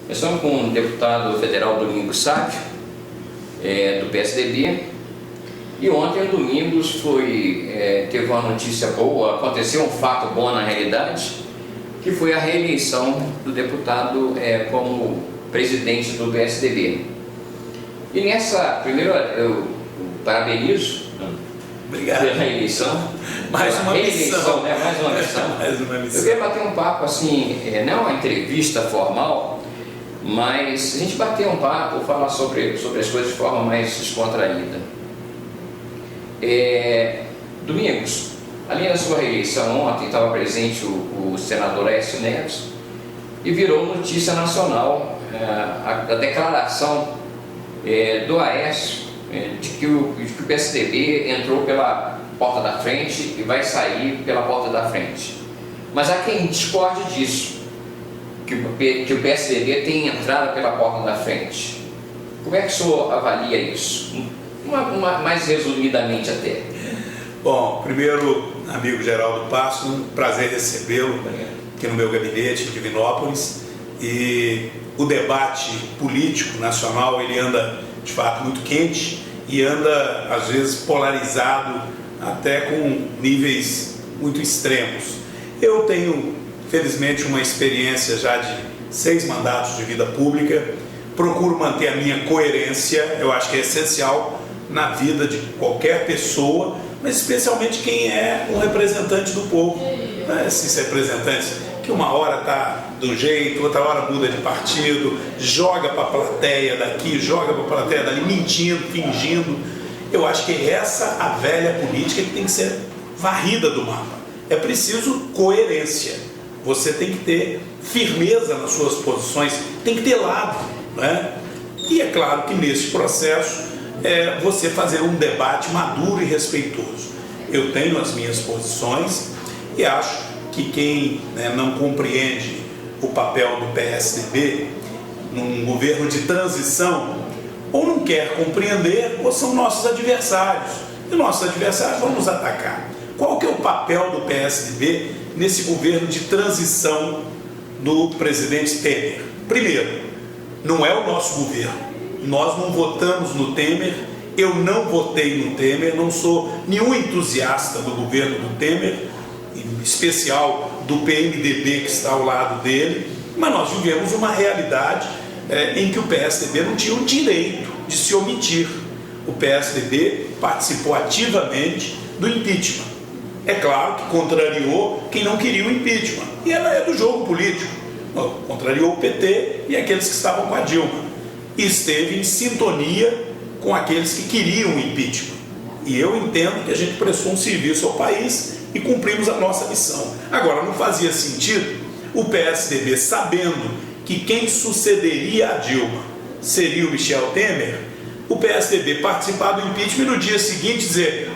Nós estamos com o deputado federal Domingos Savio, do PSDB, e ontem, Domingos, teve uma notícia boa, aconteceu um fato bom na realidade, que foi a reeleição do deputado como presidente do PSDB. E nessa, primeiro eu parabenizo pela reeleição. Mais uma missão. Mais uma missão. Mais uma missão. Eu queria bater um papo assim, não uma entrevista formal, mas a gente bater um papo, falar sobre as coisas de forma mais descontraída. Domingos, além da sua reeleição ontem, estava presente o senador Aécio Neves e virou notícia nacional a declaração do Aécio de que o PSDB entrou pela porta da frente e vai sair pela porta da frente. Mas há quem discorde disso, que o PSDB tem entrado pela porta da frente. Como é que o senhor avalia isso? Mais resumidamente até. Bom, primeiro, amigo Geraldo Passo, um prazer recebê-lo aqui no meu gabinete em Divinópolis. E o debate político nacional, ele anda de fato muito quente e anda às vezes polarizado até com níveis muito extremos. Eu tenho, felizmente, uma experiência já de 6 mandatos de vida pública, procuro manter a minha coerência, eu acho que é essencial na vida de qualquer pessoa, mas especialmente quem é um representante do povo. Esses representantes que uma hora está de um jeito, outra hora muda de partido, joga para a plateia daqui, joga para a plateia dali, mentindo, fingindo. Eu acho que é essa a velha política que tem que ser varrida do mapa. É preciso coerência. Você tem que ter firmeza nas suas posições, tem que ter lado, né? E é claro que nesse processo você fazer um debate maduro e respeitoso. Eu tenho as minhas posições e acho que quem não compreende o papel do PSDB num governo de transição ou não quer compreender ou são nossos adversários. E nossos adversários vão nos atacar. Qual que é o papel do PSDB nesse governo de transição do presidente Temer? Primeiro, não é o nosso governo. Nós não votamos no Temer, eu não votei no Temer, não sou nenhum entusiasta do governo do Temer, em especial do PMDB que está ao lado dele, mas nós vivemos uma realidade em que o PSDB não tinha o direito de se omitir. O PSDB participou ativamente do impeachment. É claro que contrariou quem não queria o impeachment, e ela é do jogo político. Contrariou o PT e aqueles que estavam com a Dilma, e esteve em sintonia com aqueles que queriam o impeachment. E eu entendo que a gente prestou um serviço ao país e cumprimos a nossa missão. Agora, não fazia sentido o PSDB, sabendo que quem sucederia a Dilma seria o Michel Temer, o PSDB participar do impeachment e no dia seguinte dizer: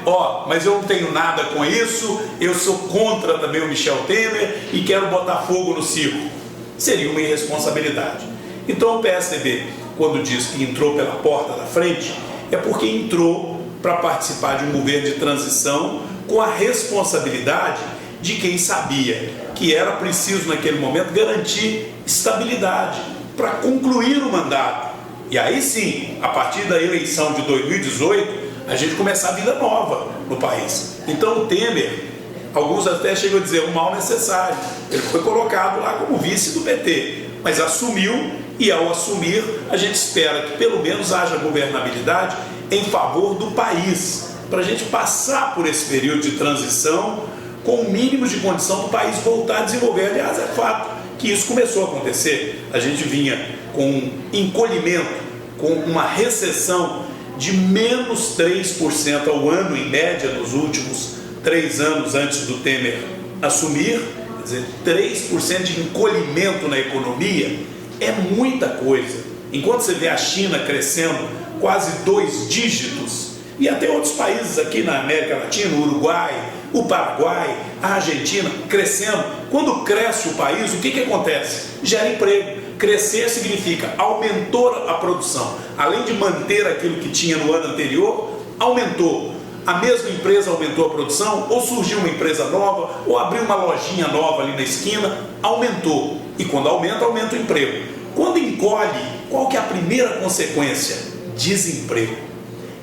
mas eu não tenho nada com isso, eu sou contra também o Michel Temer e quero botar fogo no circo. Seria uma irresponsabilidade. Então o PSDB, quando diz que entrou pela porta da frente, é porque entrou para participar de um governo de transição com a responsabilidade de quem sabia que era preciso naquele momento garantir estabilidade para concluir o mandato. E aí sim, a partir da eleição de 2018, a gente começar a vida nova no país. Então o Temer, alguns até chegam a dizer, um mal necessário. Ele foi colocado lá como vice do PT, mas assumiu, e ao assumir, a gente espera que pelo menos haja governabilidade em favor do país, para a gente passar por esse período de transição com o mínimo de condição do país voltar a desenvolver. Aliás, é fato que isso começou a acontecer. A gente vinha com um encolhimento, com uma recessão de menos 3% ao ano, em média, nos últimos 3 anos antes do Temer assumir. Quer dizer, 3% de encolhimento na economia é muita coisa. Enquanto você vê a China crescendo quase 2 dígitos, e até outros países aqui na América Latina, o Uruguai, o Paraguai, a Argentina, crescendo. Quando cresce o país, o que acontece? Gera emprego. Crescer significa aumentou a produção. Além de manter aquilo que tinha no ano anterior, aumentou. A mesma empresa aumentou a produção, ou surgiu uma empresa nova, ou abriu uma lojinha nova ali na esquina, aumentou. E quando aumenta, aumenta o emprego. Quando encolhe, qual que é a primeira consequência? Desemprego.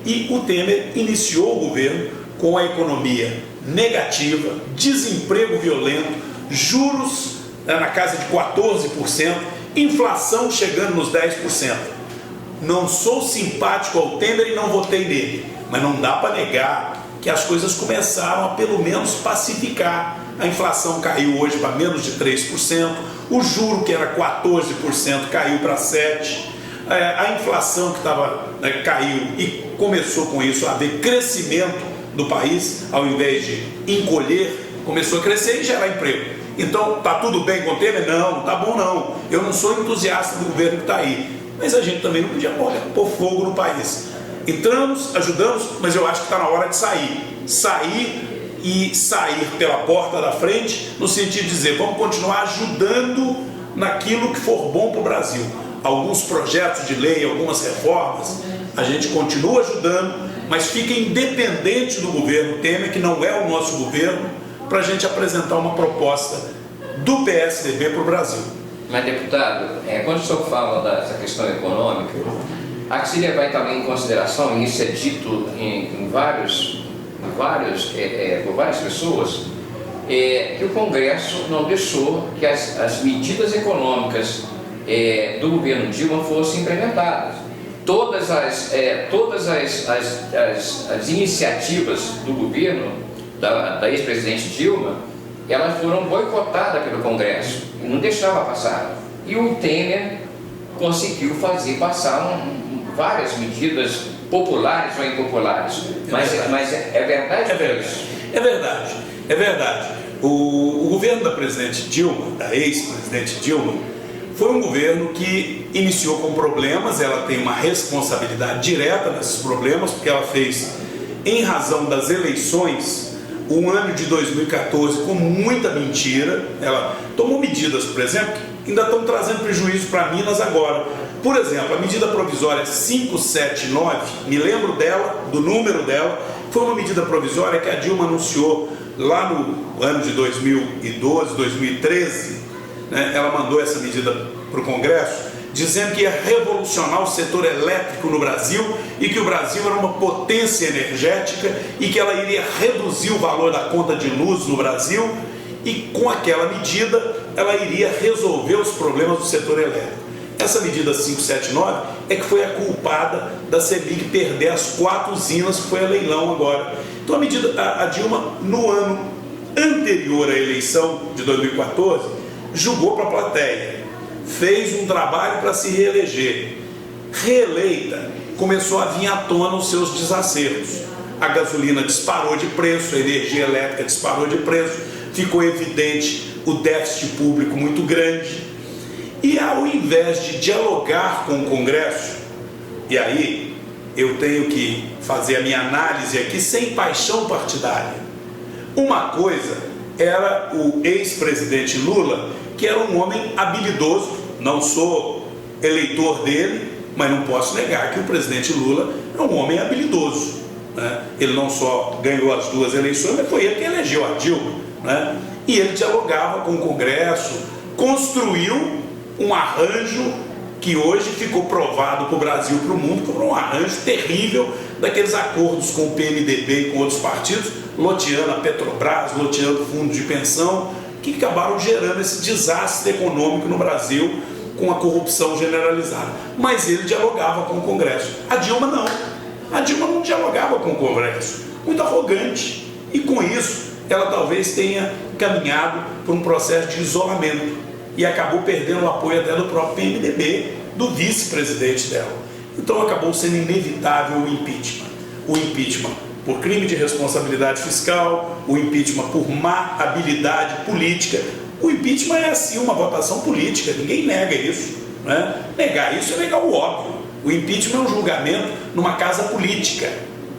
E o Temer iniciou o governo com a economia negativa, desemprego violento, juros na casa de 14%, inflação chegando nos 10%. Não sou simpático ao Temer e não votei nele, mas não dá para negar que as coisas começaram a pelo menos pacificar. A inflação caiu hoje para menos de 3%, o juro que era 14% caiu para 7%, a inflação que caiu e começou com isso a haver crescimento do país, ao invés de encolher, começou a crescer e gerar emprego. Então, está tudo bem com o Temer? Não, não está bom não. Eu não sou entusiasta do governo que está aí, mas a gente também não podia pôr fogo no país. Entramos, ajudamos, mas eu acho que está na hora de sair pela porta da frente, no sentido de dizer, vamos continuar ajudando naquilo que for bom para o Brasil. Alguns projetos de lei, algumas reformas, a gente continua ajudando, mas fica independente do governo Temer, que não é o nosso governo, para a gente apresentar uma proposta do PSDB para o Brasil. Mas, deputado, quando o senhor fala dessa questão econômica, há que se levar também em consideração, e isso é dito por várias pessoas, que o Congresso não deixou que as medidas econômicas do governo Dilma fossem implementadas. Todas as iniciativas do governo da ex-presidente Dilma, elas foram boicotadas pelo Congresso e não deixava passar. E o Temer conseguiu fazer passar várias medidas populares ou impopulares. Mas é verdade? É verdade. O governo da presidente Dilma, da ex-presidente Dilma, foi um governo que iniciou com problemas. Ela tem uma responsabilidade direta nesses problemas, porque ela fez, em razão das eleições, o ano de 2014 com muita mentira. Ela tomou medidas, por exemplo, que ainda estão trazendo prejuízo para Minas agora. Por exemplo, a medida provisória 579, me lembro dela, do número dela, foi uma medida provisória que a Dilma anunciou lá no ano de 2012, 2013, né? Ela mandou essa medida para o Congresso, dizendo que ia revolucionar o setor elétrico no Brasil e que o Brasil era uma potência energética e que ela iria reduzir o valor da conta de luz no Brasil e com aquela medida ela iria resolver os problemas do setor elétrico. Essa medida 579 é que foi a culpada da CEMIG perder as 4 usinas que foi a leilão agora. Então a Dilma, no ano anterior à eleição de 2014, jogou para a plateia, fez um trabalho para se reeleger. Reeleita, começou a vir à tona os seus desacertos. A gasolina disparou de preço, a energia elétrica disparou de preço, ficou evidente o déficit público muito grande. E ao invés de dialogar com o Congresso, e aí eu tenho que fazer a minha análise aqui sem paixão partidária. Uma coisa era o ex-presidente Lula, que era um homem habilidoso, não sou eleitor dele, mas não posso negar que o presidente Lula é um homem habilidoso, né? Ele não só ganhou as 2 eleições, mas foi ele que elegeu a Dilma, né? E ele dialogava com o Congresso, construiu um arranjo que hoje ficou provado para o Brasil e para o mundo como um arranjo terrível daqueles acordos com o PMDB e com outros partidos, loteando a Petrobras, loteando fundos de pensão, que acabaram gerando esse desastre econômico no Brasil com a corrupção generalizada. Mas ele dialogava com o Congresso. A Dilma não. A Dilma não dialogava com o Congresso. Muito arrogante. E com isso, ela talvez tenha caminhado por um processo de isolamento e acabou perdendo o apoio até do próprio PMDB, do vice-presidente dela. Então acabou sendo inevitável o impeachment. O impeachment por crime de responsabilidade fiscal, o impeachment por má habilidade política. O impeachment é assim uma votação política, ninguém nega isso, né? Negar isso é negar o óbvio. O impeachment é um julgamento numa casa política,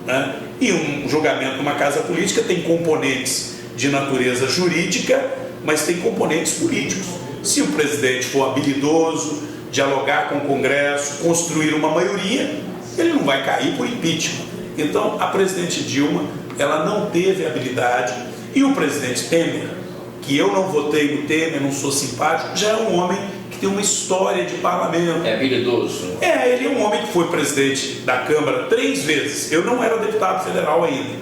né? E um julgamento numa casa política tem componentes de natureza jurídica, mas tem componentes políticos. Se o presidente for habilidoso, dialogar com o Congresso, construir uma maioria, ele não vai cair por impeachment. Então, a presidente Dilma, ela não teve habilidade, e o presidente Temer, que eu não votei no Temer, não sou simpático, já é um homem que tem uma história de parlamento. É habilidoso. Ele é um homem que foi presidente da Câmara 3 vezes. Eu não era deputado federal ainda.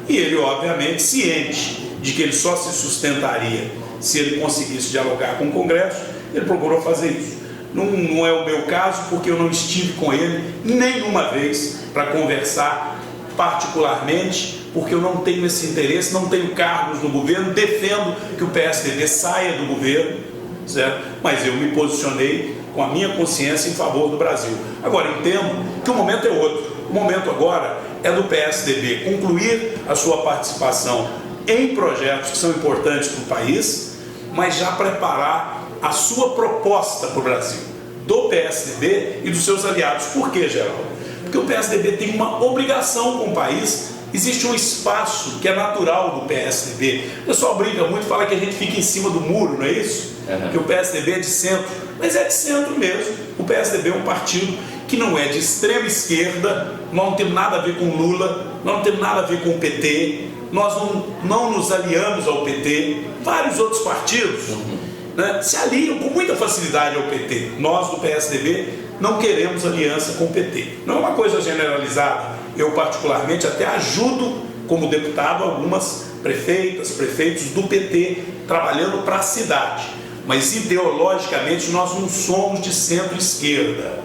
E ele, obviamente, ciente de que ele só se sustentaria se ele conseguisse dialogar com o Congresso, ele procurou fazer isso. Não é o meu caso, porque eu não estive com ele nenhuma vez para conversar particularmente, porque eu não tenho esse interesse, não tenho cargos no governo, defendo que o PSDB saia do governo, certo? Mas eu me posicionei com a minha consciência em favor do Brasil. Agora, entendo que o momento é outro. O momento agora é do PSDB concluir a sua participação em projetos que são importantes para o país, mas já preparar a sua proposta para o Brasil, do PSDB e dos seus aliados. Por quê, Geraldo? Porque o PSDB tem uma obrigação com o país. Existe um espaço que é natural do PSDB. O pessoal brinca muito, fala que a gente fica em cima do muro, não é isso? Que o PSDB é de centro, mas é de centro mesmo. O PSDB é um partido que não é de extrema esquerda, nós não temos nada a ver com Lula, nós não temos nada a ver com o PT, nós não nos aliamos ao PT. Vários outros partidos se aliam com muita facilidade ao PT. Nós do PSDB não queremos aliança com o PT. Não é uma coisa generalizada. Eu particularmente até ajudo como deputado algumas prefeitos do PT trabalhando para a cidade. Mas ideologicamente nós não somos de centro-esquerda.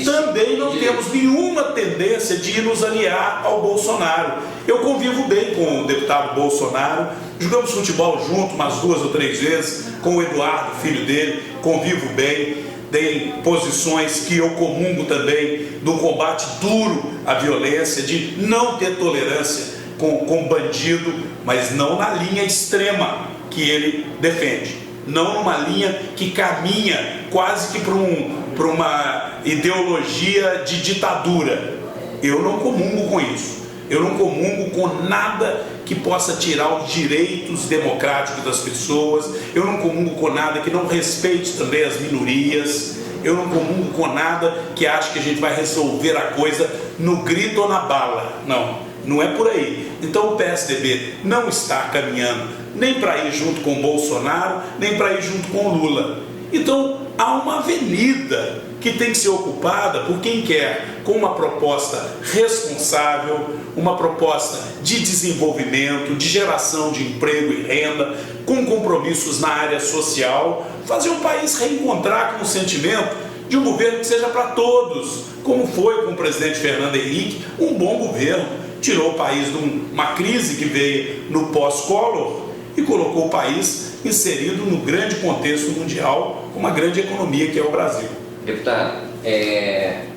Também não temos nenhuma tendência de nos aliar ao Bolsonaro. Eu convivo bem com o deputado Bolsonaro, jogamos futebol junto umas 2 ou 3 vezes, com o Eduardo, filho dele, convivo bem, tem posições que eu comungo também, do combate duro à violência, de não ter tolerância com bandido, mas não na linha extrema que ele defende, não numa linha que caminha quase que para uma ideologia de ditadura. Eu não comungo com isso. Eu não comungo com nada que possa tirar os direitos democráticos das pessoas. Eu não comungo com nada que não respeite também as minorias. Eu não comungo com nada que ache que a gente vai resolver a coisa no grito ou na bala. Não é por aí. Então o PSDB não está caminhando nem para ir junto com o Bolsonaro, nem para ir junto com o Lula. Então há uma avenida que tem que ser ocupada por quem quer, com uma proposta responsável, uma proposta de desenvolvimento, de geração de emprego e renda, com compromissos na área social, fazer o país reencontrar com o sentimento de um governo que seja para todos, como foi com o presidente Fernando Henrique, um bom governo, tirou o país de uma crise que veio no pós-Collor e colocou o país inserido no grande contexto mundial, com uma grande economia que é o Brasil. Deputado,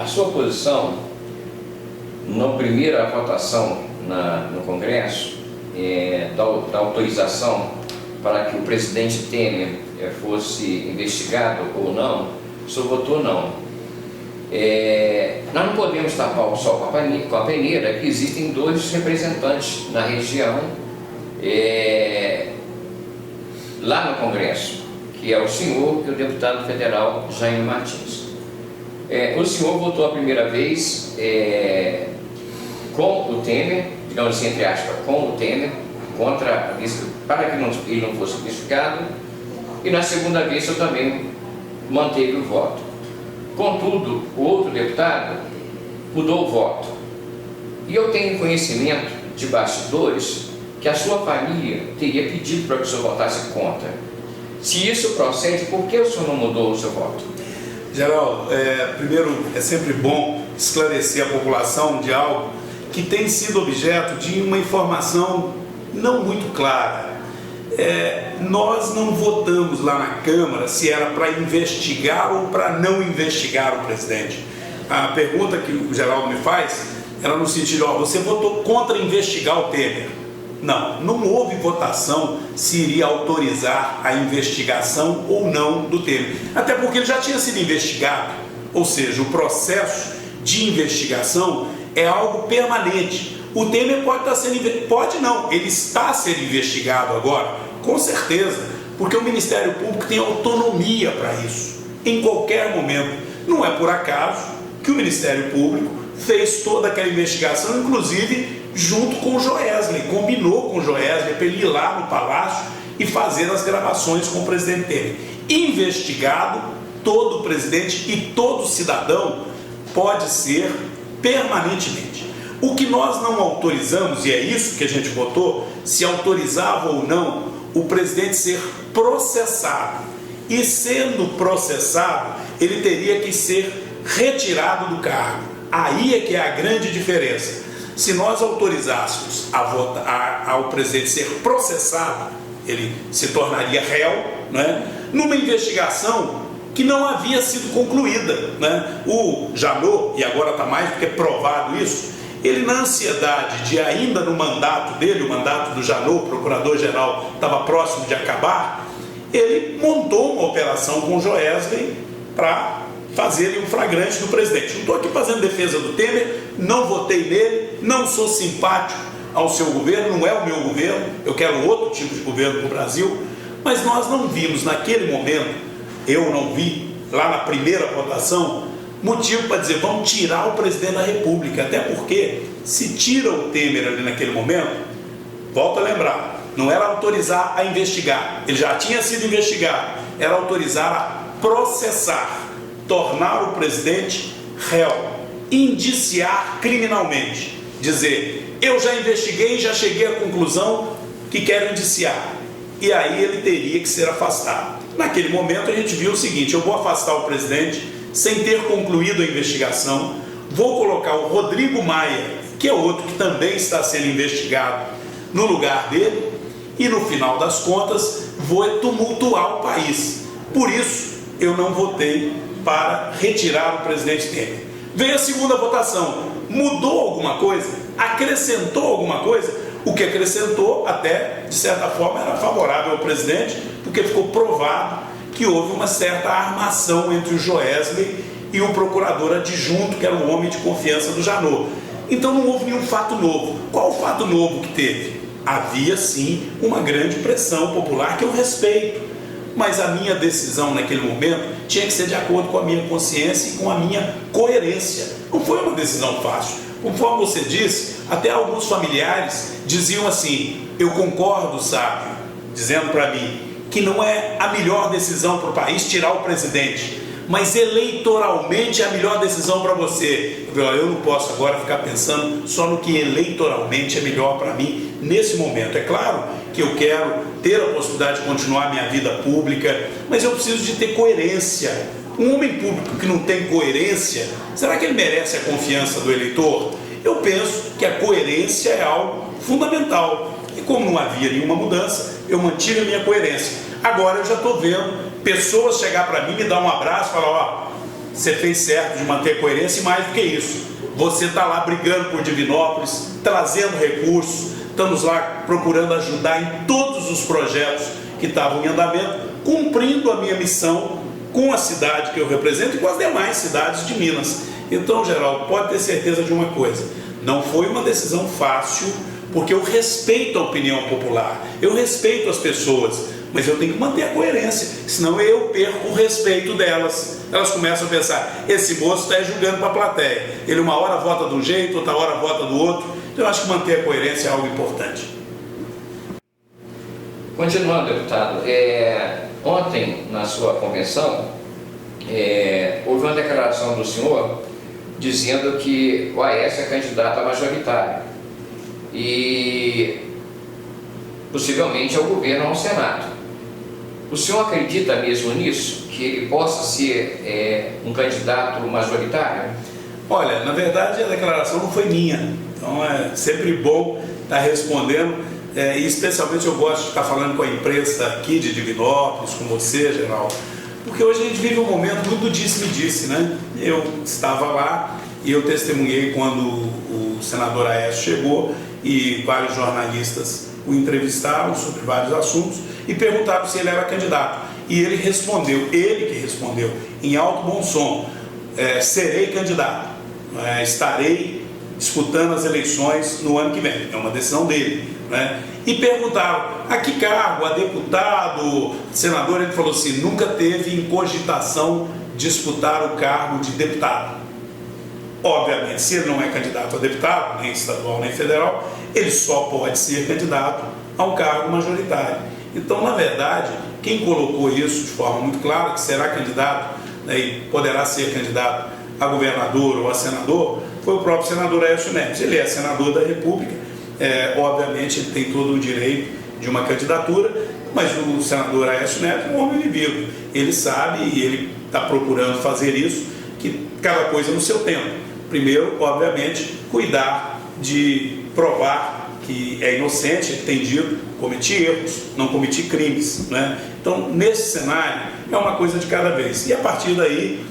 a sua posição na primeira votação no Congresso da autorização para que o presidente Temer fosse investigado ou não, o senhor votou não. Nós não podemos tapar o sol com a peneira, que existem 2 representantes na região lá no Congresso, que é o senhor e o deputado federal Jaime Martins. O senhor votou a primeira vez com o Temer, digamos assim, entre aspas, com o Temer, para que ele não fosse investigado, e na segunda vez eu também manteve o voto. Contudo, o outro deputado mudou o voto. E eu tenho conhecimento de bastidores que a sua família teria pedido para que o senhor votasse contra. Se isso procede, por que o senhor não mudou o seu voto? Geraldo, primeiro é sempre bom esclarecer a população de algo que tem sido objeto de uma informação não muito clara. Nós não votamos lá na Câmara se era para investigar ou para não investigar o presidente. A pergunta que o Geraldo me faz era no sentido, você votou contra investigar o Temer. Não houve votação se iria autorizar a investigação ou não do Temer. Até porque ele já tinha sido investigado. Ou seja, o processo de investigação é algo permanente. O Temer pode estar sendo... Pode não, ele está sendo investigado agora, com certeza. Porque o Ministério Público tem autonomia para isso, em qualquer momento. Não é por acaso que o Ministério Público fez toda aquela investigação, inclusive junto com o Joesley, combinou com o Joesley para ele ir lá no Palácio e fazer as gravações com o presidente Temer. Investigado, todo presidente e todo cidadão pode ser permanentemente. O que nós não autorizamos, e é isso que a gente votou, se autorizava ou não o presidente ser processado. E sendo processado, ele teria que ser retirado do cargo. Aí é que é a grande diferença. Se nós autorizássemos ao presidente ser processado, ele se tornaria réu, né, numa investigação que não havia sido concluída, né? O Janot, e agora está mais do que provado isso, ele, na ansiedade de ainda no mandato dele, o mandato do Janot, procurador-geral, estava próximo de acabar, ele montou uma operação com o Joesley para fazer um flagrante do presidente. Não estou aqui fazendo defesa do Temer, não votei nele, não sou simpático ao seu governo, não é o meu governo, eu quero outro tipo de governo para o Brasil, mas nós não vimos naquele momento, eu não vi, lá na primeira votação, motivo para dizer, vamos tirar o presidente da República, até porque se tira o Temer ali naquele momento, volto a lembrar, não era autorizar a investigar, ele já tinha sido investigado, era autorizar a processar, tornar o presidente réu, indiciar criminalmente, dizer, eu já investiguei e já cheguei à conclusão que quero indiciar, e aí ele teria que ser afastado. Naquele momento a gente viu o seguinte, eu vou afastar o presidente sem ter concluído a investigação, vou colocar o Rodrigo Maia, que é outro que também está sendo investigado, no lugar dele, e no final das contas vou tumultuar o país. Por isso eu não votei para retirar o presidente Temer. Veio a segunda votação, mudou alguma coisa? Acrescentou alguma coisa? O que acrescentou, até de certa forma, era favorável ao presidente, porque ficou provado que houve uma certa armação entre o Joesley e o procurador adjunto, que era o homem de confiança do Janot. Então não houve nenhum fato novo. Qual o fato novo que teve? Havia sim uma grande pressão popular que eu respeito, mas a minha decisão naquele momento tinha que ser de acordo com a minha consciência e com a minha coerência. Não foi uma decisão fácil. Conforme você disse, até alguns familiares diziam assim, eu concordo, sabe, dizendo para mim que não é a melhor decisão para o país tirar o presidente, mas eleitoralmente é a melhor decisão para você. Eu não posso agora ficar pensando só no que eleitoralmente é melhor para mim nesse momento. É claro que eu quero ter a possibilidade de continuar a minha vida pública, mas eu preciso de ter coerência. Um homem público que não tem coerência, será que ele merece a confiança do eleitor? Eu penso que a coerência é algo fundamental. E como não havia nenhuma mudança, eu mantive a minha coerência. Agora eu já estou vendo pessoas chegar para mim, me dar um abraço e falar, ó, você fez certo de manter coerência e mais do que isso. Você está lá brigando por Divinópolis, trazendo recursos, estamos lá procurando ajudar em todos os projetos que estavam em andamento, cumprindo a minha missão com a cidade que eu represento e com as demais cidades de Minas. Então, Geraldo, pode ter certeza de uma coisa, não foi uma decisão fácil, porque eu respeito a opinião popular, eu respeito as pessoas, mas eu tenho que manter a coerência, senão eu perco o respeito delas. Elas começam a pensar, esse moço está julgando para a plateia, ele uma hora vota de um jeito, outra hora vota do outro, então eu acho que manter a coerência é algo importante. Continuando, deputado, ontem na sua convenção houve uma declaração do senhor dizendo que o Aécio é candidato a majoritário e possivelmente ao governo, ao Senado. O senhor acredita mesmo nisso? Que ele possa ser um candidato majoritário? Olha, na verdade a declaração não foi minha, então é sempre bom estar respondendo, e especialmente eu gosto de estar falando com a imprensa aqui de Divinópolis, com você, Geraldo, porque hoje a gente vive um momento muito disse-me-disse, né? Eu estava lá e eu testemunhei quando o senador Aécio chegou e vários jornalistas o entrevistaram sobre vários assuntos e perguntaram se ele era candidato. E ele respondeu, ele que respondeu, em alto bom som, serei candidato, estarei disputando as eleições no ano que vem, é uma decisão dele, né? E perguntaram, a que cargo? A deputado, senador? Ele falou assim, nunca teve em cogitação disputar o cargo de deputado. Obviamente, se ele não é candidato a deputado, nem estadual nem federal, ele só pode ser candidato a um cargo majoritário. Então, na verdade, quem colocou isso de forma muito clara, que será candidato né, e poderá ser candidato a governador ou a senador, foi o próprio senador Aécio Neves. Ele é senador da República, obviamente ele tem todo o direito de uma candidatura, mas o senador Aécio Neves é um homem vivido. Ele sabe e ele está procurando fazer isso, que cada coisa no seu tempo. Primeiro, obviamente, cuidar de provar que é inocente, ele tem dito, cometi erros, não cometi crimes, né? Então, nesse cenário, é uma coisa de cada vez. E a partir daí,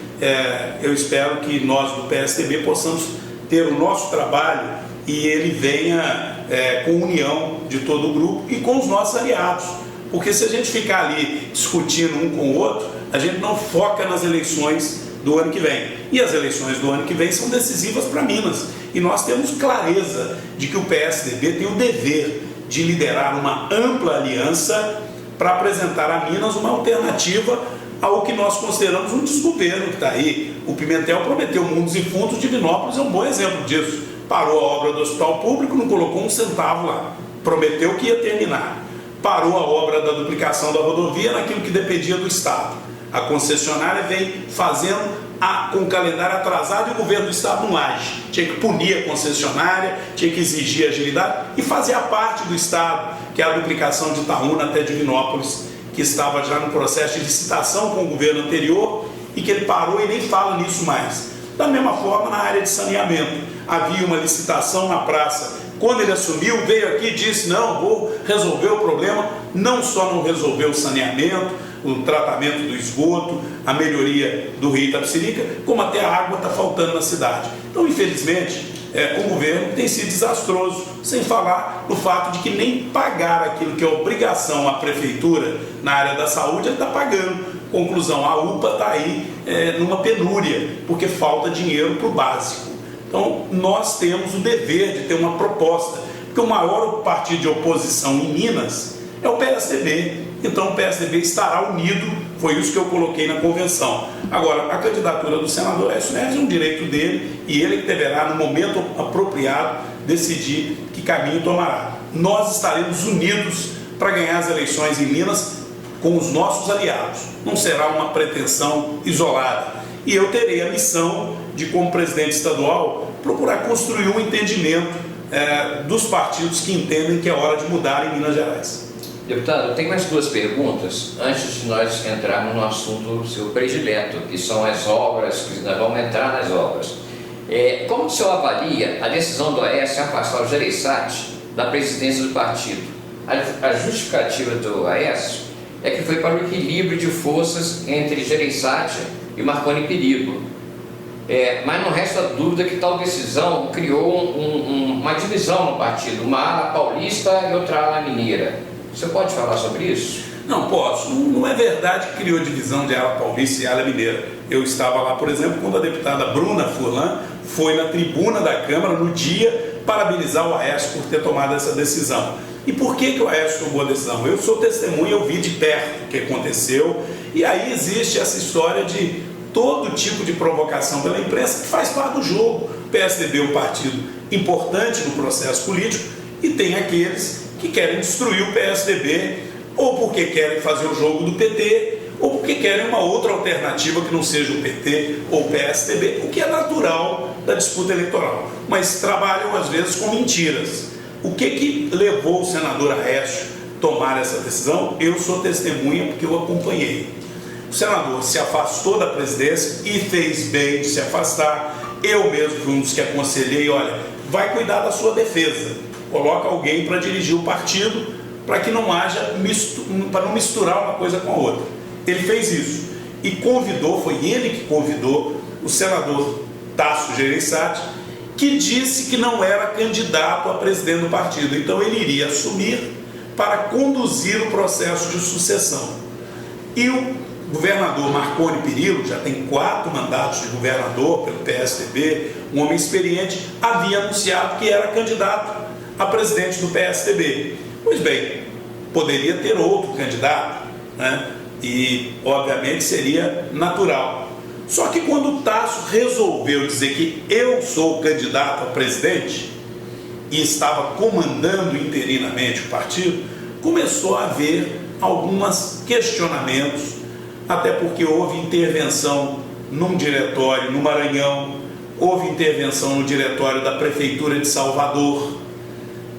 eu espero que nós do PSDB possamos ter o nosso trabalho e ele venha com união de todo o grupo e com os nossos aliados. Porque se a gente ficar ali discutindo um com o outro, a gente não foca nas eleições do ano que vem. E as eleições do ano que vem são decisivas para Minas. E nós temos clareza de que o PSDB tem o dever de liderar uma ampla aliança para apresentar a Minas uma alternativa ao que nós consideramos um desgoverno que está aí. O Pimentel prometeu mundos e fundos, Divinópolis é um bom exemplo disso. Parou a obra do hospital público, não colocou um centavo lá. Prometeu que ia terminar. Parou a obra da duplicação da rodovia naquilo que dependia do Estado. A concessionária vem fazendo com o calendário atrasado e o governo do Estado não age. Tinha que punir a concessionária, tinha que exigir agilidade e fazer a parte do Estado, que é a duplicação de Itaúna até Divinópolis, que estava já no processo de licitação com o governo anterior e que ele parou e nem fala nisso mais. Da mesma forma, na área de saneamento, havia uma licitação na praça. Quando ele assumiu, veio aqui e disse, não, vou resolver o problema. Não só não resolveu o saneamento, o tratamento do esgoto, a melhoria do rio Itapecerica, como até a água está faltando na cidade. Então, infelizmente, o governo tem sido desastroso, sem falar no fato de que nem pagar aquilo que é obrigação à prefeitura na área da saúde, ele está pagando. Conclusão, a UPA está aí numa penúria, porque falta dinheiro para o básico. Então, nós temos o dever de ter uma proposta, porque o maior partido de oposição em Minas é o PSDB. Então, o PSDB estará unido, foi isso que eu coloquei na convenção. Agora, a candidatura do senador Aécio Neves é um direito dele e ele que deverá, no momento apropriado, decidir que caminho tomará. Nós estaremos unidos para ganhar as eleições em Minas com os nossos aliados. Não será uma pretensão isolada. E eu terei a missão de, como presidente estadual, procurar construir um entendimento dos partidos que entendem que é hora de mudar em Minas Gerais. Deputado, eu tenho mais duas perguntas antes de nós entrarmos no assunto seu predileto, que são as obras, que nós vamos entrar nas obras. Como o senhor avalia a decisão do Aécio afastar o Gereissati da presidência do partido? A justificativa do Aécio é que foi para o equilíbrio de forças entre Gereissati e Marconi Perillo. Mas não resta dúvida que tal decisão criou uma divisão no partido, uma ala paulista e outra ala mineira. Você pode falar sobre isso? Não posso. Não é verdade que criou divisão de ala paulista e ala mineira. Eu estava lá, por exemplo, quando a deputada Bruna Furlan foi na tribuna da Câmara no dia parabenizar o Aécio por ter tomado essa decisão. E por que o Aécio tomou a decisão? Eu sou testemunha, eu vi de perto o que aconteceu. E aí existe essa história de todo tipo de provocação pela imprensa que faz parte do jogo. O PSDB é um partido importante no processo político e tem aqueles que querem destruir o PSDB, ou porque querem fazer o jogo do PT, ou porque querem uma outra alternativa que não seja o PT ou o PSDB, o que é natural da disputa eleitoral. Mas trabalham, às vezes, com mentiras. O que levou o senador Aécio a tomar essa decisão? Eu sou testemunha porque eu acompanhei. O senador se afastou da presidência e fez bem de se afastar. Eu mesmo fui um dos que aconselhei, olha, vai cuidar da sua defesa. Coloca alguém para dirigir o partido, para que não haja, para não misturar uma coisa com a outra. Ele fez isso e convidou, foi ele que convidou o senador Tasso Gereissati, que disse que não era candidato a presidente do partido. Então ele iria assumir para conduzir o processo de sucessão. E o governador Marconi Perillo, já tem 4 mandatos de governador pelo PSDB, um homem experiente, havia anunciado que era candidato a presidente do PSDB. Pois bem, poderia ter outro candidato, né? E obviamente seria natural. Só que quando o Tasso resolveu dizer que eu sou candidato a presidente e estava comandando interinamente o partido, começou a haver alguns questionamentos, até porque houve intervenção num diretório no Maranhão, houve intervenção no diretório da Prefeitura de Salvador,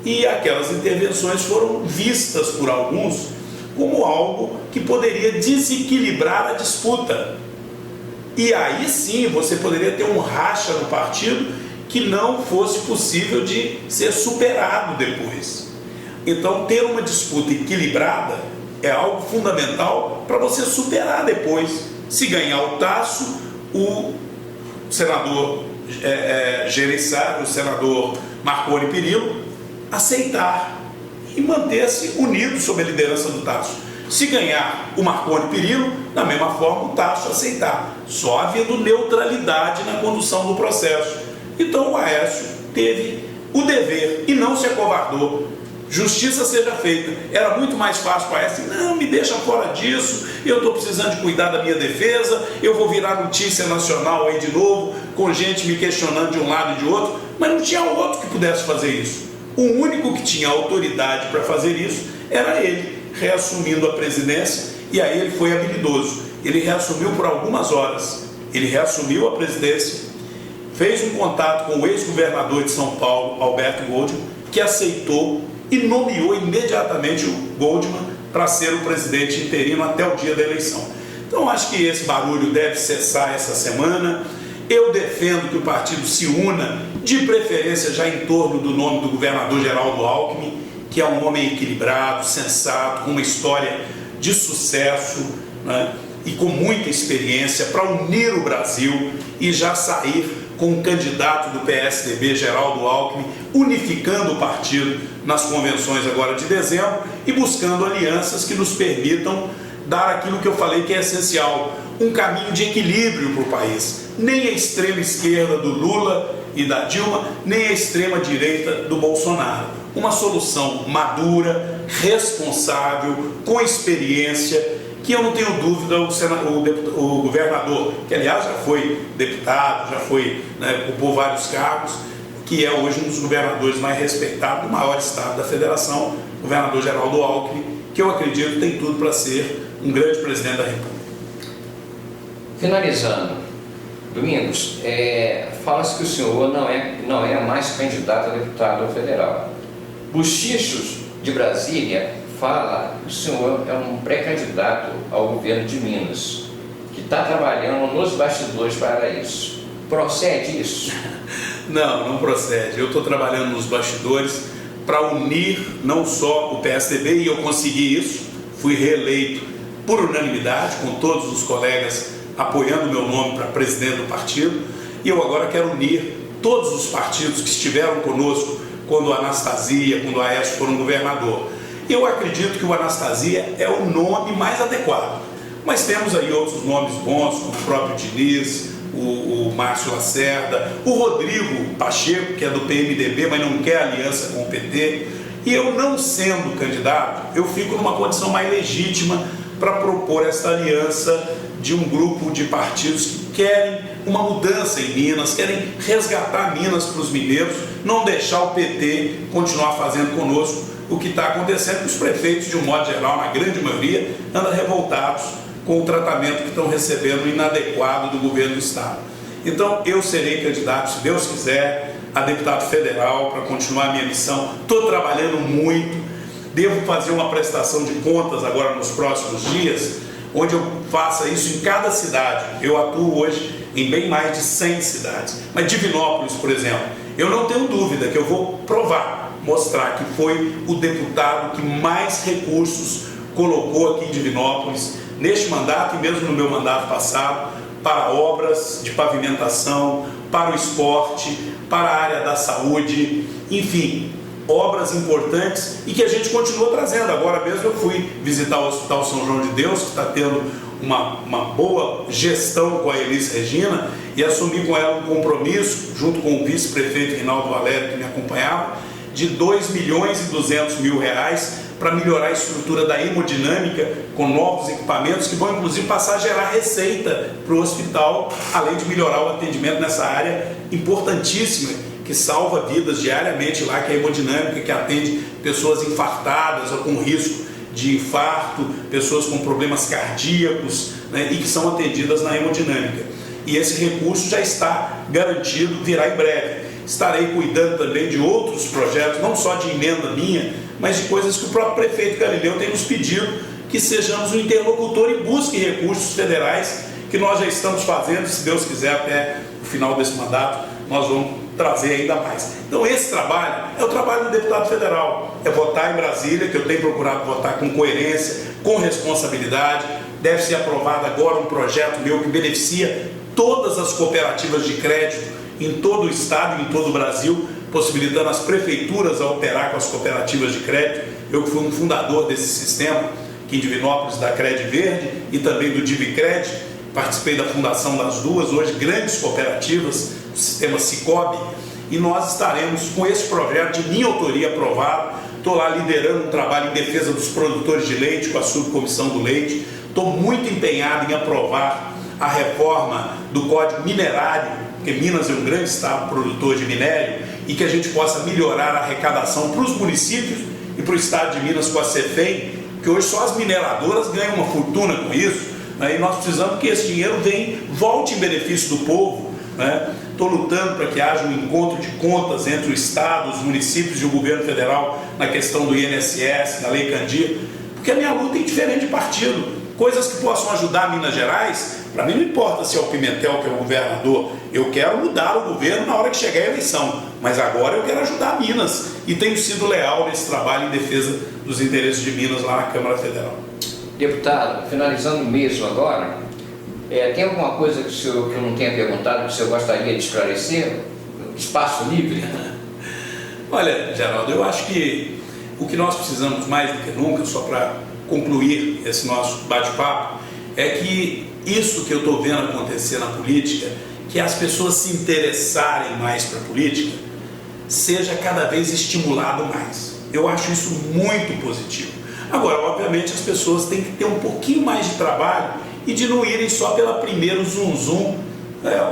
e aquelas intervenções foram vistas por alguns como algo que poderia desequilibrar a disputa. E aí sim você poderia ter um racha no partido que não fosse possível de ser superado depois. Então, ter uma disputa equilibrada é algo fundamental para você superar depois. Se ganhar o Tasso, o senador Gereissati, o senador Marconi Perillo, aceitar e manter-se unido sob a liderança do Tasso. Se ganhar o Marconi Perillo, da mesma forma o Tasso aceitar, só havendo neutralidade na condução do processo. Então o Aécio teve o dever e não se acovardou. Justiça seja feita. Era muito mais fácil para Aécio, não, me deixa fora disso, eu estou precisando de cuidar da minha defesa, eu vou virar notícia nacional aí de novo, com gente me questionando de um lado e de outro, mas não tinha outro que pudesse fazer isso. O único que tinha autoridade para fazer isso era ele, reassumindo a presidência, e aí ele foi habilidoso. Ele reassumiu por algumas horas, ele reassumiu a presidência, fez um contato com o ex-governador de São Paulo, Alberto Goldman, que aceitou e nomeou imediatamente o Goldman para ser o presidente interino até o dia da eleição. Então acho que esse barulho deve cessar essa semana. Eu defendo que o partido se una, de preferência já em torno do nome do governador Geraldo Alckmin, que é um homem equilibrado, sensato, com uma história de sucesso, né, e com muita experiência para unir o Brasil e já sair com um candidato do PSDB, Geraldo Alckmin, unificando o partido nas convenções agora de dezembro e buscando alianças que nos permitam dar aquilo que eu falei que é essencial, um caminho de equilíbrio para o país. Nem a extrema esquerda do Lula e da Dilma, nem a extrema direita do Bolsonaro. Uma solução madura, responsável, com experiência, que eu não tenho dúvida o governador, que aliás já foi deputado, já foi, ocupou vários cargos, que é hoje um dos governadores mais respeitados do maior estado da federação, o governador Geraldo Alckmin, que eu acredito tem tudo para ser um grande presidente da República. Finalizando, Domingos, fala-se que o senhor não é mais candidato a deputado federal. Bochichos de Brasília fala que o senhor é um pré-candidato ao governo de Minas, que está trabalhando nos bastidores para isso. Procede isso? Não procede. Eu estou trabalhando nos bastidores para unir não só o PSDB, e eu consegui isso, fui reeleito por unanimidade, com todos os colegas apoiando meu nome para presidente do partido, e eu agora quero unir todos os partidos que estiveram conosco quando a Anastasia, quando a Aécio foram governador. Eu acredito que o Anastasia é o nome mais adequado, mas temos aí outros nomes bons, como o próprio Diniz, o Márcio Lacerda, o Rodrigo Pacheco, que é do PMDB, mas não quer aliança com o PT, e eu não sendo candidato, eu fico numa condição mais legítima para propor essa aliança de um grupo de partidos que querem uma mudança em Minas, querem resgatar Minas para os mineiros, não deixar o PT continuar fazendo conosco o que está acontecendo, que os prefeitos, de um modo geral, na grande maioria, andam revoltados com o tratamento que estão recebendo inadequado do governo do Estado. Então, eu serei candidato, se Deus quiser, a deputado federal para continuar a minha missão. Estou trabalhando muito, devo fazer uma prestação de contas agora nos próximos dias, onde eu faça isso em cada cidade. Eu atuo hoje em bem mais de 100 cidades. Mas Divinópolis, por exemplo, eu não tenho dúvida que eu vou provar, mostrar que foi o deputado que mais recursos colocou aqui em Divinópolis, neste mandato e mesmo no meu mandato passado, para obras de pavimentação, para o esporte, para a área da saúde, enfim, obras importantes e que a gente continua trazendo. Agora mesmo eu fui visitar o Hospital São João de Deus, que está tendo uma boa gestão com a Elis Regina, e assumi com ela um compromisso, junto com o vice-prefeito Rinaldo Valério, que me acompanhava, de R$2.200.000 para melhorar a estrutura da hemodinâmica com novos equipamentos que vão inclusive passar a gerar receita para o hospital, além de melhorar o atendimento nessa área importantíssima que salva vidas diariamente lá, que é a hemodinâmica, que atende pessoas infartadas ou com risco de infarto, pessoas com problemas cardíacos, né, e que são atendidas na hemodinâmica. e esse recurso já está garantido, virá em breve. Estarei cuidando também de outros projetos, não só de emenda minha, mas de coisas que o próprio prefeito Galileu tem nos pedido, que sejamos um interlocutor e busque recursos federais, que nós já estamos fazendo, se Deus quiser, até o final desse mandato, nós vamos trazer ainda mais. Então esse trabalho é o trabalho do deputado federal, é votar em Brasília, que eu tenho procurado votar com coerência, com responsabilidade. Deve ser aprovado agora um projeto meu que beneficia todas as cooperativas de crédito em todo o estado e em todo o Brasil, possibilitando as prefeituras a operar com as cooperativas de crédito. Eu que fui um fundador desse sistema, aqui em Divinópolis, da Cred Verde e também do Divicred, participei da fundação das duas, hoje grandes cooperativas, o sistema Sicob, e nós estaremos com esse projeto de minha autoria aprovado. Estou lá liderando um trabalho em defesa dos produtores de leite, com a subcomissão do leite. Estou muito empenhado em aprovar a reforma do Código Minerário, porque Minas é um grande estado produtor de minério, e que a gente possa melhorar a arrecadação para os municípios e para o estado de Minas com a CEFEM, que hoje só as mineradoras ganham uma fortuna com isso, né? E nós precisamos que esse dinheiro volte em benefício do povo, né? Estou lutando para que haja um encontro de contas entre o estado, os municípios e o governo federal na questão do INSS, na Lei Candir, porque a minha luta é diferente de partido. Coisas que possam ajudar Minas Gerais, para mim não importa se é o Pimentel que é o governador, eu quero mudar o governo na hora que chegar a eleição, mas agora eu quero ajudar Minas e tenho sido leal nesse trabalho em defesa dos interesses de Minas lá na Câmara Federal. Deputado, finalizando mesmo agora, tem alguma coisa que eu não tenha perguntado que o senhor gostaria de esclarecer? Espaço livre? Olha, Geraldo, eu acho que o que nós precisamos mais do que nunca, só para concluir esse nosso bate-papo, é que isso que eu estou vendo acontecer na política, que as pessoas se interessarem mais para a política, seja cada vez estimulado mais. Eu acho isso muito positivo. Agora, obviamente, as pessoas têm que ter um pouquinho mais de trabalho e de não irem só pela primeiro zum-zum,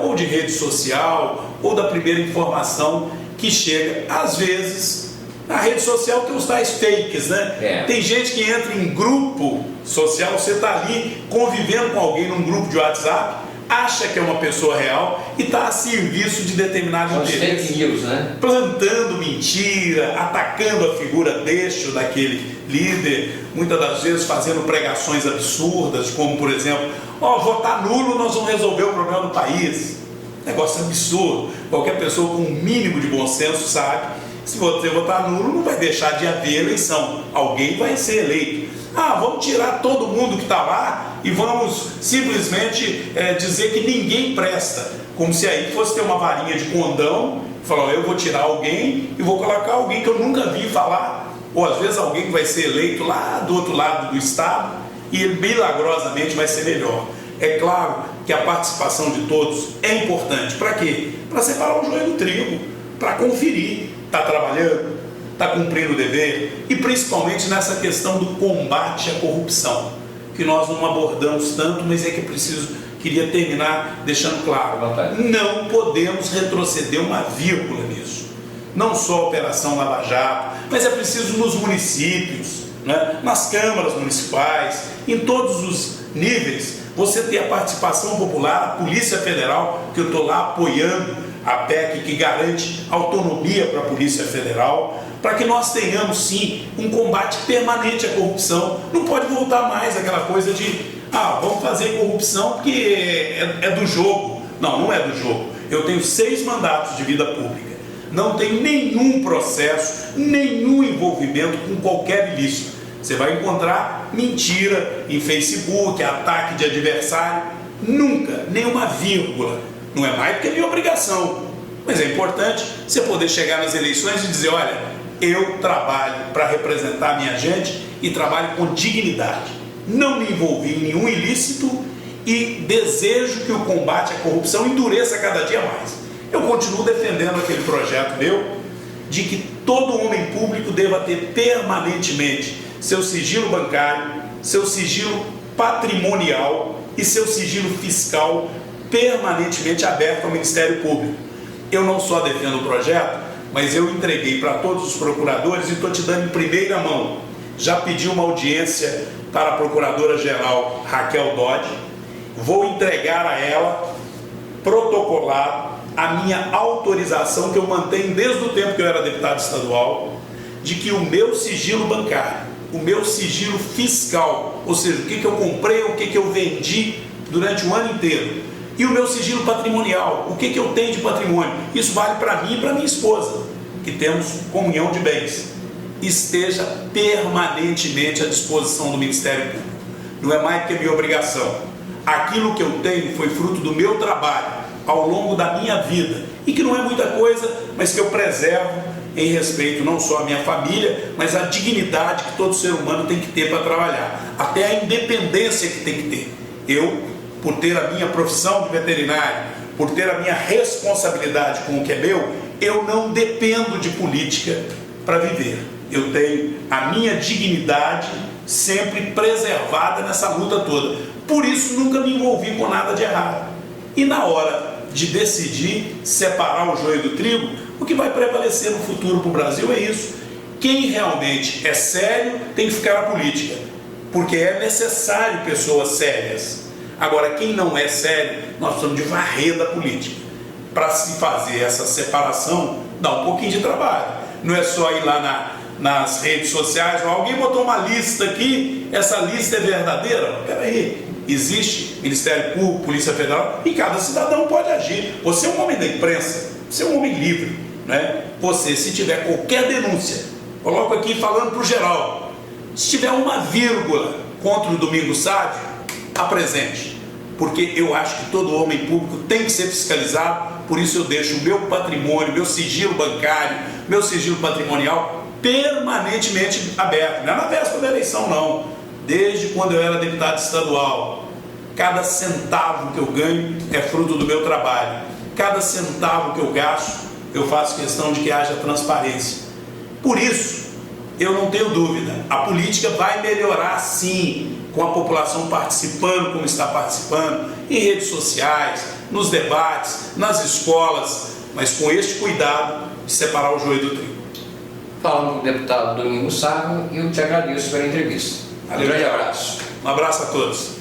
ou de rede social, ou da primeira informação que chega. Às vezes, na rede social tem os tais fakes, né? Tem gente que entra em grupo social, você está ali convivendo com alguém num grupo de WhatsApp, acha que é uma pessoa real e está a serviço de determinado interesse, fake news, né? Plantando mentira, atacando a figura deste ou daquele líder, muitas das vezes fazendo pregações absurdas, como por exemplo, votar nulo nós vamos resolver o problema do país. Negócio absurdo. Qualquer pessoa com um mínimo de bom senso sabe que se você votar nulo não vai deixar de haver eleição, alguém vai ser eleito. Vamos tirar todo mundo que está lá e vamos simplesmente dizer que ninguém presta, como se aí fosse ter uma varinha de condão e falar, eu vou tirar alguém e vou colocar alguém que eu nunca vi falar, ou às vezes alguém que vai ser eleito lá do outro lado do estado e ele milagrosamente vai ser melhor. É claro que a participação de todos é importante. Para quê? Para separar o joio do trigo, para conferir, está trabalhando, está cumprindo o dever, e principalmente nessa questão do combate à corrupção, que nós não abordamos tanto, mas é que queria terminar deixando claro, não podemos retroceder uma vírgula nisso. Não só a Operação Lava Jato, mas é preciso nos municípios, né, nas câmaras municipais, em todos os níveis, você ter a participação popular, a Polícia Federal, que eu estou lá apoiando a PEC que garante autonomia para a Polícia Federal, para que nós tenhamos sim um combate permanente à corrupção. Não pode voltar mais aquela coisa de vamos fazer corrupção porque é do jogo. Não é do jogo. Eu tenho 6 mandatos de vida pública, não tenho nenhum processo, nenhum envolvimento com qualquer ilícito. Você vai encontrar mentira em Facebook, ataque de adversário, nunca, nenhuma vírgula. Não é mais do que a minha obrigação, mas é importante você poder chegar nas eleições e dizer, olha, eu trabalho para representar a minha gente e trabalho com dignidade. Não me envolvi em nenhum ilícito e desejo que o combate à corrupção endureça cada dia mais. Eu continuo defendendo aquele projeto meu de que todo homem público deva ter permanentemente seu sigilo bancário, seu sigilo patrimonial e seu sigilo fiscal permanentemente aberto ao Ministério Público. Eu não só defendo o projeto, mas eu entreguei para todos os procuradores e estou te dando em primeira mão. Já pedi uma audiência para a Procuradora-Geral Raquel Dodge, vou entregar a ela protocolado a minha autorização, que eu mantenho desde o tempo que eu era deputado estadual, de que o meu sigilo bancário, o meu sigilo fiscal, ou seja, o que eu comprei, o que eu vendi durante o ano inteiro, e o meu sigilo patrimonial, o que eu tenho de patrimônio, isso vale para mim e para minha esposa, que temos comunhão de bens, esteja permanentemente à disposição do Ministério Público. Não é mais que minha obrigação. Aquilo que eu tenho foi fruto do meu trabalho ao longo da minha vida, e que não é muita coisa, mas que eu preservo em respeito não só à minha família, mas à dignidade que todo ser humano tem que ter para trabalhar, até a independência que tem que ter. Eu, por ter a minha profissão de veterinário, por ter a minha responsabilidade com o que é meu, eu não dependo de política para viver. Eu tenho a minha dignidade sempre preservada nessa luta toda. Por isso nunca me envolvi com nada de errado. E na hora de decidir separar o joio do trigo, o que vai prevalecer no futuro para o Brasil é isso. Quem realmente é sério tem que ficar na política, porque é necessário pessoas sérias. Agora, quem não é sério, nós precisamos de varrer da política. Para se fazer essa separação, dá um pouquinho de trabalho. Não é só ir lá nas redes sociais, alguém botou uma lista aqui, essa lista é verdadeira? Peraí, existe Ministério Público, Polícia Federal, e cada cidadão pode agir. Você é um homem da imprensa, você é um homem livre, né? Você, se tiver qualquer denúncia, coloco aqui falando para o geral, se tiver uma vírgula contra o Domingos Sávio, apresente, porque eu acho que todo homem público tem que ser fiscalizado. Por isso eu deixo o meu patrimônio, meu sigilo bancário, meu sigilo patrimonial permanentemente aberto. Não é na véspera da eleição, não. Desde quando eu era deputado estadual, cada centavo que eu ganho é fruto do meu trabalho. Cada centavo que eu gasto, eu faço questão de que haja transparência. Por isso, eu não tenho dúvida, a política vai melhorar sim, com a população participando como está participando, em redes sociais, nos debates, nas escolas, mas com este cuidado de separar o joio do trigo. Falando com o deputado Domingos Sávio, eu te agradeço pela entrevista. Um grande abraço. Um abraço a todos.